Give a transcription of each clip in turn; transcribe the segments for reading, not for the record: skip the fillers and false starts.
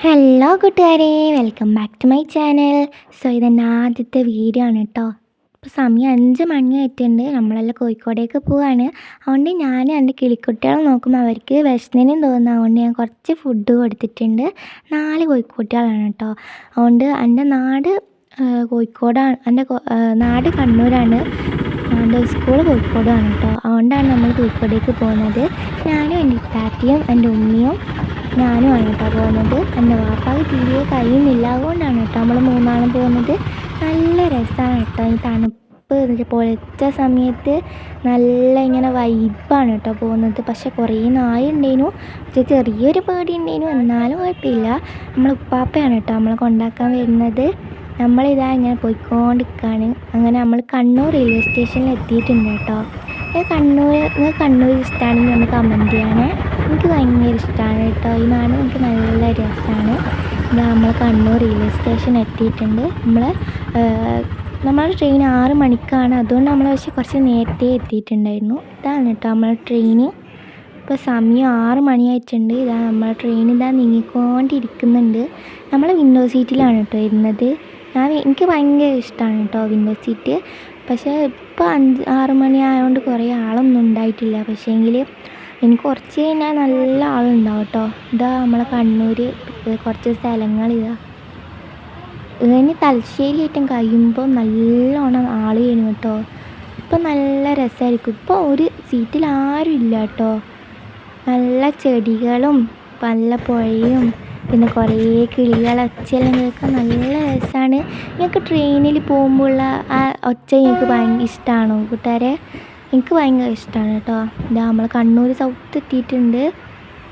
Hello കൂട്ടുകാരെ, welcome back to my channel. So ഇതെൻ്റെ ആദ്യത്തെ വീഡിയോ ആണ് കേട്ടോ. ഇപ്പോൾ സമയം 5 മണി ആയിട്ടുണ്ട്. നമ്മളെല്ലാം കോഴിക്കോടേക്ക് പോവാണ്. അതുകൊണ്ട് ഞാൻ എൻ്റെ കിളിക്കുട്ടികളെ നോക്കുമ്പോൾ അവർക്ക് വിശന്നിനും തോന്നുന്നു. അതുകൊണ്ട് ഞാൻ കുറച്ച് ഫുഡ് കൊടുത്തിട്ടുണ്ട്. 4 കോഴിക്കുട്ടികളാണ് കേട്ടോ. അതുകൊണ്ട് എൻ്റെ നാട് കോഴിക്കോടാണ്. എൻ്റെ നാട് കണ്ണൂരാണ്. എൻ്റെ സ്കൂൾ കോഴിക്കോടാണ് കേട്ടോ. അതുകൊണ്ടാണ് നമ്മൾ കോഴിക്കോടേക്ക് പോകുന്നത്. ഞാനും എൻ്റെ ഇത്താത്തിയും എൻ്റെ ഉമ്മയും ഞാനുമാണ് കേട്ടോ പോകുന്നത്. എൻ്റെ വാപ്പാക്ക് തീരെ കഴിയുന്നില്ല. അതുകൊണ്ടാണ് കേട്ടോ നമ്മൾ മൂന്നാളും പോകുന്നത്. നല്ല രസമാണ് കേട്ടോ. ഈ തണുപ്പ് പൊളിച്ച സമയത്ത് നല്ല ഇങ്ങനെ വൈബാണ് കേട്ടോ പോകുന്നത്. പക്ഷെ കുറേ നായുണ്ടേനു. പക്ഷെ ചെറിയൊരു പേടി ഉണ്ടേനു. എന്നാലും കുഴപ്പമില്ല. നമ്മൾ ഉപ്പാപ്പയാണ് കേട്ടോ നമ്മളെ കൊണ്ടാക്കാൻ വരുന്നത്. നമ്മളിതാ ഇങ്ങനെ പോയിക്കൊണ്ടിരിക്കുകയാണ്. അങ്ങനെ നമ്മൾ കണ്ണൂർ റെയിൽവേ സ്റ്റേഷനിൽ എത്തിയിട്ടുണ്ട് കേട്ടോ. കണ്ണൂർ ഇഷ്ടമാണെങ്കിൽ ഒന്ന് കമൻറ്റ് ചെയ്യണേ. എനിക്ക് ഭയങ്കര ഇഷ്ടമാണ് കേട്ടോ. ഈ നാട് എനിക്ക് നല്ല രസമാണ്. ഇതാ നമ്മൾ കണ്ണൂർ റെയിൽവേ സ്റ്റേഷൻ എത്തിയിട്ടുണ്ട്. നമ്മുടെ ട്രെയിൻ 6 മണിക്കാണ്. അതുകൊണ്ട് നമ്മൾ പക്ഷേ കുറച്ച് നേരത്തെ എത്തിയിട്ടുണ്ടായിരുന്നു. ഇതാണ് കേട്ടോ നമ്മളെ ട്രെയിന്. ഇപ്പോൾ സമയം 6 മണിയായിട്ടുണ്ട്. ഇതാ നമ്മളെ ട്രെയിൻ നീങ്ങിക്കൊണ്ടിരിക്കുന്നുണ്ട്. നമ്മൾ വിൻഡോ സീറ്റിലാണ് കേട്ടോ ഇരുന്നത്. എനിക്ക് ഭയങ്കര ഇഷ്ടമാണ് കേട്ടോ വിൻഡോ സീറ്റ്. പക്ഷേ ഇപ്പോൾ 6 മണി ആയതുകൊണ്ട് കുറേ ആളൊന്നും ഉണ്ടായിട്ടില്ല. പക്ഷേങ്കിൽ എനിക്ക് കുറച്ച് കഴിഞ്ഞാൽ നല്ല ആളുണ്ടാവും കേട്ടോ. ഇതാ നമ്മളെ കണ്ണൂർ കുറച്ച് സ്ഥലങ്ങൾ ഇതാ. ഇനി തലശ്ശേരി ആയിട്ടും കഴിയുമ്പോൾ നല്ലോണം ആൾ ചെയ്യണം കേട്ടോ. ഇപ്പം നല്ല രസമായിരിക്കും. ഇപ്പോൾ ഒരു സീറ്റിൽ ആരും ഇല്ല കേട്ടോ. നല്ല ചെടികളും നല്ല പുഴയും പിന്നെ കുറേ കിളികളെ ഒച്ചയെല്ലാം കേൾക്കാൻ നല്ല രസമാണ്. നിങ്ങൾക്ക് ട്രെയിനിൽ പോകുമ്പോഴുള്ള ആ ഒച്ച എനിക്ക് ഭയങ്കര ഇഷ്ടമാണോ കൂട്ടുകാരെ? എനിക്ക് ഭയങ്കര ഇഷ്ടമാണ് കേട്ടോ. ഇതാ നമ്മൾ കണ്ണൂർ സൗത്ത് എത്തിയിട്ടുണ്ട്.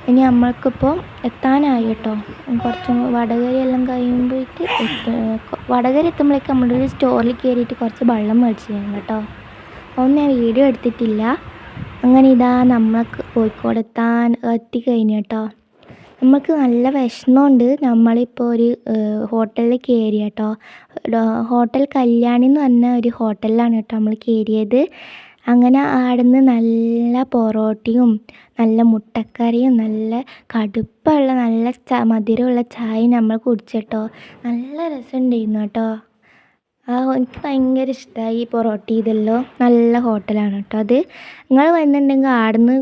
ഇനി നമ്മൾക്കിപ്പോൾ എത്താനായി കേട്ടോ. കുറച്ചും വടകര എല്ലാം കഴിയുമ്പോഴേക്ക് വടകര എത്തുമ്പോഴേക്ക് നമ്മുടെ ഒരു സ്റ്റോറിൽ കയറിയിട്ട് കുറച്ച് വെള്ളം മേടിച്ച് ചെയ്യണം കേട്ടോ. അതൊന്നും ഞാൻ വീഡിയോ എടുത്തിട്ടില്ല. അങ്ങനെ ഇതാ നമ്മൾ കോഴിക്കോട് എത്തിക്കഴിഞ്ഞു കേട്ടോ. നമുക്ക് നല്ല വിശന്നുണ്ട്. നമ്മളിപ്പോൾ ഒരു ഹോട്ടലിൽ കയറി കേട്ടോ. ഹോട്ടൽ കല്യാണി എന്ന് പറഞ്ഞ ഒരു ഹോട്ടലിലാണ് കേട്ടോ നമ്മൾ കയറിയത്. അങ്ങനെ അവിടുന്ന് നല്ല പൊറോട്ടയും നല്ല മുട്ടക്കറിയും നല്ല കടുപ്പമുള്ള നല്ല മധുരമുള്ള ചായയും നമ്മൾ കുടിച്ചിട്ടോ. നല്ല രസമുണ്ടായിരുന്നു കേട്ടോ. എനിക്ക് ഭയങ്കര ഇഷ്ടമായി ഈ പൊറോട്ട. ഇതെല്ലാം നല്ല ഹോട്ടലാണ് കേട്ടോ. അത് നിങ്ങൾ വന്നിട്ടുണ്ടെങ്കിൽ ആടുന്ന്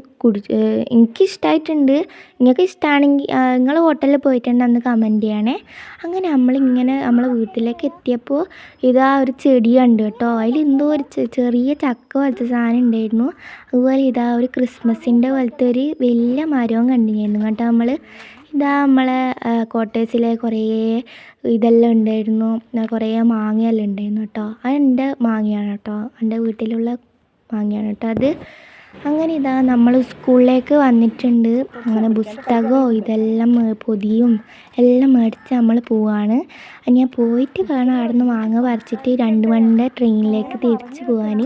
എനിക്കിഷ്ടമായിട്ടുണ്ട്. നിങ്ങൾക്ക് ഇഷ്ടമാണെങ്കിൽ നിങ്ങൾ ഹോട്ടലിൽ പോയിട്ടുണ്ടെങ്കിൽ അന്ന് കമൻറ്റ് ചെയ്യണേ. അങ്ങനെ നമ്മളെ വീട്ടിലേക്ക് എത്തിയപ്പോൾ ഇതാ ഒരു ചെടി കണ്ടു കേട്ടോ. അതിലെന്തോ ഒരു ചെറിയ ചക്ക പോലത്തെ സാധനം ഉണ്ടായിരുന്നു. അതുപോലെ ഇതാ ഒരു ക്രിസ്മസിൻ്റെ പോലത്തെ ഒരു വലിയ മരവും കണ്ടിരുന്നു കേട്ടോ. ഇതാ നമ്മളെ കോട്ടേഴ്സിലെ കുറേ ഇതെല്ലാം ഉണ്ടായിരുന്നു. കുറേ മാങ്ങയെല്ലാം ഉണ്ടായിരുന്നു കേട്ടോ. അത് എൻ്റെ മാങ്ങയാണ് കേട്ടോ. എൻ്റെ വീട്ടിലുള്ള മാങ്ങയാണ് കേട്ടോ അത്. അങ്ങനെ ഇതാ നമ്മൾ സ്കൂളിലേക്ക് വന്നിട്ടുണ്ട്. അങ്ങനെ പുസ്തകവും ഇതെല്ലാം പൊതിയും എല്ലാം മേടിച്ച് നമ്മൾ പോവാണ്. ഞാൻ പോയിട്ട് വേണം അവിടെ നിന്ന് മാങ്ങ പറിച്ചിട്ട് 2 മണിൻ്റെ ട്രെയിനിലേക്ക് തിരിച്ച് പോകാൻ.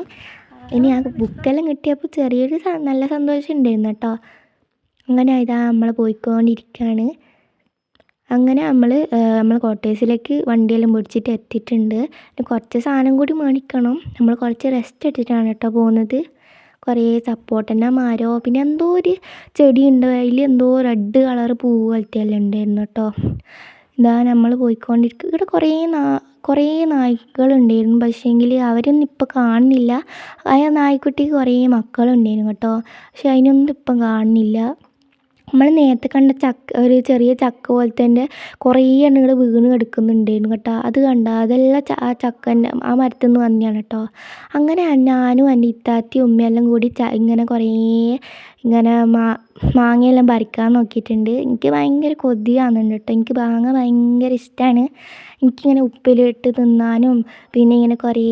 ഇനി ആ ബുക്കെല്ലാം കിട്ടിയപ്പോൾ ചെറിയൊരു നല്ല സന്തോഷം ഉണ്ടായിരുന്നു കേട്ടോ. അങ്ങനെ ഇതാ നമ്മൾ പോയിക്കൊണ്ടിരിക്കുകയാണ്. അങ്ങനെ നമ്മൾ കോട്ടേഴ്സിലേക്ക് വണ്ടിയെല്ലാം പിടിച്ചിട്ട് എത്തിയിട്ടുണ്ട്. കുറച്ച് സാധനം കൂടി മേടിക്കണം. നമ്മൾ കുറച്ച് റെസ്റ്റ് എടുത്തിട്ടാണ് കേട്ടോ പോകുന്നത്. കുറേ സപ്പോർട്ടൻ്റെ മരമോ പിന്നെ എന്തോ ഒരു ചെടി ഉണ്ട്. അതിൽ എന്തോ റെഡ് കളർ പൂവ് പോലത്തെയെല്ലാം ഉണ്ടായിരുന്നു കേട്ടോ. ഇതാ നമ്മൾ പോയിക്കൊണ്ടിരിക്കുക. ഇവിടെ കുറേ നായ്ക്കളുണ്ടായിരുന്നു. പക്ഷേങ്കിൽ അവരൊന്നും ഇപ്പം കാണുന്നില്ല. ആ നായ്ക്കുട്ടിക്ക് കുറേ മക്കളുണ്ടായിരുന്നു കേട്ടോ. പക്ഷെ അതിനൊന്നും ഇപ്പം കാണുന്നില്ല. നമ്മൾ നേരത്തെ കണ്ട ഒരു ചെറിയ ചക്ക പോലത്തെ കുറേ എണ്ണങ്ങൾ വീണ് കിടക്കുന്നുണ്ടായിരുന്നു കേട്ടോ. അത് കണ്ട അതെല്ലാം ആ ചക്കൻ്റെ ആ മരത്തിൽ നിന്ന് വന്നെയാണ് കേട്ടോ. അങ്ങനെ ഞാനും എൻ്റെ ഇത്താത്തിയും ഉമ്മയെല്ലാം കൂടി ഇങ്ങനെ ഇങ്ങനെ മാങ്ങയെല്ലാം പറിക്കാൻ നോക്കിയിട്ടുണ്ട്. എനിക്ക് ഭയങ്കര കൊതിയാകുന്നുണ്ട് കേട്ടോ. എനിക്ക് മാങ്ങ ഭയങ്കര ഇഷ്ടമാണ്. എനിക്കിങ്ങനെ ഉപ്പിലിട്ട് തിന്നാനും പിന്നെ ഇങ്ങനെ കുറേ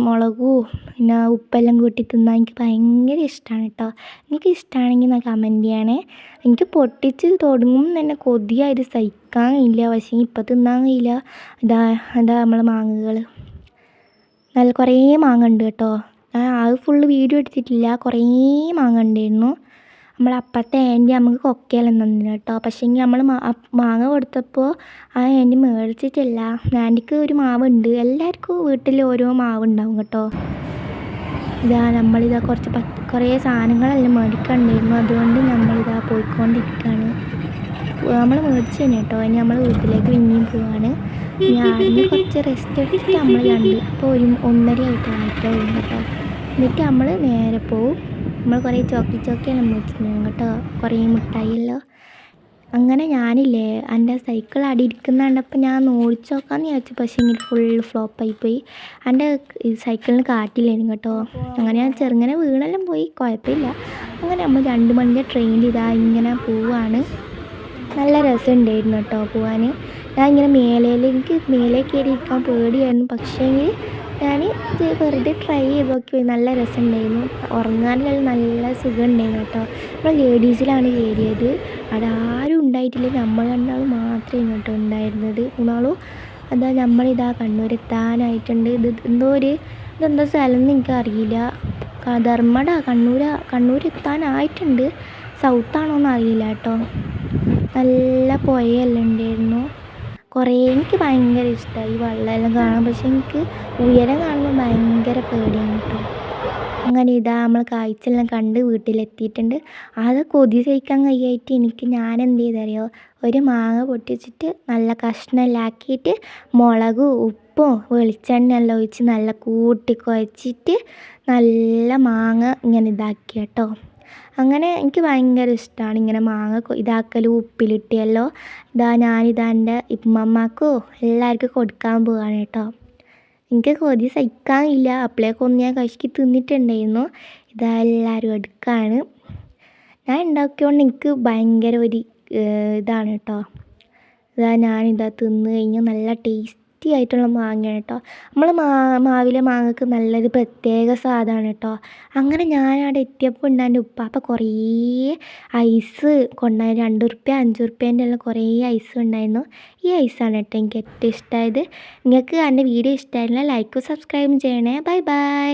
മുളകും പിന്നെ ഉപ്പെല്ലാം കൂട്ടി തിന്നാൻ എനിക്ക് ഭയങ്കര ഇഷ്ടമാണ് കേട്ടോ. എനിക്ക് ഇഷ്ടമാണെങ്കിൽ ഞാൻ കമൻറ്റ് ചെയ്യണേ. എനിക്ക് പൊട്ടിച്ച് തുടങ്ങുമ്പോൾ തന്നെ കൊതിയായിട്ട് സഹിക്കാൻ കഴിയില്ല. പക്ഷേ ഇപ്പം തിന്നാൻ കഴിയില്ല. അതാ നമ്മളെ മാങ്ങകൾ നല്ല കുറേ മാങ്ങ ഉണ്ട് കേട്ടോ. അത് ഫുള്ള് വീഡിയോ എടുത്തിട്ടില്ല. കുറേ മാങ്ങ ഉണ്ടായിരുന്നു. നമ്മളപ്പുറത്തെ ആൻറ്റി നമുക്ക് കൊക്കയെല്ലാം തന്നില്ല കേട്ടോ. പക്ഷേങ്കിൽ നമ്മൾ മാങ്ങ കൊടുത്തപ്പോൾ ആ ആൻറ്റി മേടിച്ചിട്ടില്ല. ആൻറ്റിക്ക് ഒരു മാവുണ്ട്. എല്ലാവർക്കും വീട്ടിൽ ഓരോ മാവുണ്ടാവും കേട്ടോ. നമ്മളിതാ കുറേ സാധനങ്ങളെല്ലാം മേടിക്കാനുണ്ടായിരുന്നു. അതുകൊണ്ട് നമ്മളിതാ പോയിക്കൊണ്ടിരിക്കുകയാണ്. നമ്മൾ മേടിച്ച് തന്നെ കേട്ടോ. ഇനി നമ്മൾ വീട്ടിലേക്ക് പിന്നെയും പോവാണ്. ഞാൻ കുറച്ച് റെസ്റ്റ് എടുത്തിട്ട് നമ്മൾ ഇപ്പോൾ 1:30 ആയിട്ടുള്ളൂ കേട്ടോ. എന്നിട്ട് നമ്മൾ നേരെ പോവും. നമ്മൾ കുറേ ചോക്കിയാണ് മേടിച്ചിട്ടുണ്ടായിരുന്നു കേട്ടോ, കുറേ മിഠായിയല്ലോ. അങ്ങനെ ഞാനില്ലേ എൻ്റെ സൈക്കിൾ അടി ഇരിക്കുന്ന കണ്ടപ്പോൾ ഞാൻ ഓടിച്ച് നോക്കാമെന്ന് വിചാരിച്ചു. പക്ഷേ ഇങ്ങനെ ഫുൾ ഫ്ലോപ്പായിപ്പോയി. എൻ്റെ സൈക്കിളിന് കാറ്റില്ലായിരുന്നു കേട്ടോ. അങ്ങനെ ഞാൻ ചെറുങ്ങനെ വീണെല്ലാം പോയി, കുഴപ്പമില്ല. അങ്ങനെ നമ്മൾ 2 മണിൻ്റെ ട്രെയിനിൽ ഇങ്ങനെ പോവുകയാണ്. നല്ല രസമുണ്ടായിരുന്നു കേട്ടോ പോകാൻ. ഞാൻ ഇങ്ങനെ എനിക്ക് മേലെ കയറി ഇരിക്കാൻ പേടിയായിരുന്നു. പക്ഷേങ്കിൽ ഞാൻ വെറുതെ ട്രൈ ചെയ്ത് നോക്കി. നല്ല രസമുണ്ടായിരുന്നു. ഉറങ്ങാനെല്ലാം നല്ല സുഖം ഉണ്ടായിരുന്നു കേട്ടോ. നമ്മൾ ലേഡീസിലാണ് കയറിയത്. അവിടെ ആരും ഉണ്ടായിട്ടില്ല, നമ്മൾ രണ്ടാളും മാത്രമേ കേട്ടോ ഉണ്ടായിരുന്നത്. മൂന്നാളും നമ്മളിതാ കണ്ണൂരെത്താനായിട്ടുണ്ട്. ഇതെന്താ സ്ഥലം എന്ന് എനിക്കറിയില്ല. ധർമ്മട കണ്ണൂരെത്താനായിട്ടുണ്ട്. സൗത്താണോന്ന് അറിയില്ല കേട്ടോ. നല്ല പുഴയെല്ലാം ഉണ്ടായിരുന്നു. എനിക്ക് ഭയങ്കര ഇഷ്ടമായി ഈ വെള്ളമെല്ലാം കാണാൻ. പക്ഷെ എനിക്ക് ഉയരം കാണുമ്പോൾ ഭയങ്കര പേടിയാണ് കേട്ടോ. അങ്ങനെ നമ്മൾ കാഴ്ചയെല്ലാം കണ്ട് വീട്ടിലെത്തിയിട്ടുണ്ട്. അത് കൊതി സഹിക്കാൻ കഴിയായിട്ട് ഞാൻ എന്ത് ചെയ്തറിയോ, ഒരു മാങ്ങ പൊട്ടിച്ചിട്ട് നല്ല കഷ്ണമെല്ലാം ആക്കിയിട്ട് മുളകും ഉപ്പും വെളിച്ചെണ്ണ എല്ലാം ഒഴിച്ച് നല്ല കൂട്ടി കുഴച്ചിട്ട് നല്ല മാങ്ങ ഇങ്ങനെ ഇതാക്കി കേട്ടോ. അങ്ങനെ എനിക്ക് ഭയങ്കര ഇഷ്ടമാണ് ഇങ്ങനെ മാങ്ങ ഇതാക്കലും ഉപ്പിലിട്ടിയല്ലോ. എൻ്റെ ഉമ്മമ്മക്കും എല്ലാവർക്കും കൊടുക്കാൻ പോവാണ് കേട്ടോ. എനിക്ക് കൊതി സഹിക്കാനില്ല. അപ്പോഴേക്കൊന്ന് ഞാൻ കഴിച്ച് തിന്നിട്ടുണ്ടായിരുന്നു. എല്ലാവരും എടുക്കുകയാണ്. ഞാൻ ഉണ്ടാക്കിയോണ്ട് എനിക്ക് ഭയങ്കര ഒരു ഇതാണ് കേട്ടോ. തിന്ന് കഴിഞ്ഞാൽ നല്ല ടേസ്റ്റി ആയിട്ടുള്ള മാങ്ങയാണ് കേട്ടോ. നമ്മൾ മാവിലെ മാങ്ങക്ക് നല്ലൊരു പ്രത്യേക സ്വാദാണ് കേട്ടോ. അങ്ങനെ ഞാനവിടെ എത്തിയപ്പോൾ എൻ്റെ ഉപ്പാപ്പ കുറേ ഐസ് കൊണ്ടുപോയി. 2 റുപ്യ 5 റുപ്യേൻ്റെ എല്ലാം കുറേ ഐസ് ഉണ്ടായിരുന്നു. ഈ ഐസാണ് കേട്ടോ എനിക്ക് ഏറ്റവും ഇഷ്ടമായത്. നിങ്ങൾക്ക് എൻ്റെ വീഡിയോ ഇഷ്ടമായിരുന്നാൽ ലൈക്കും സബ്സ്ക്രൈബും ചെയ്യണേ. Bye bye.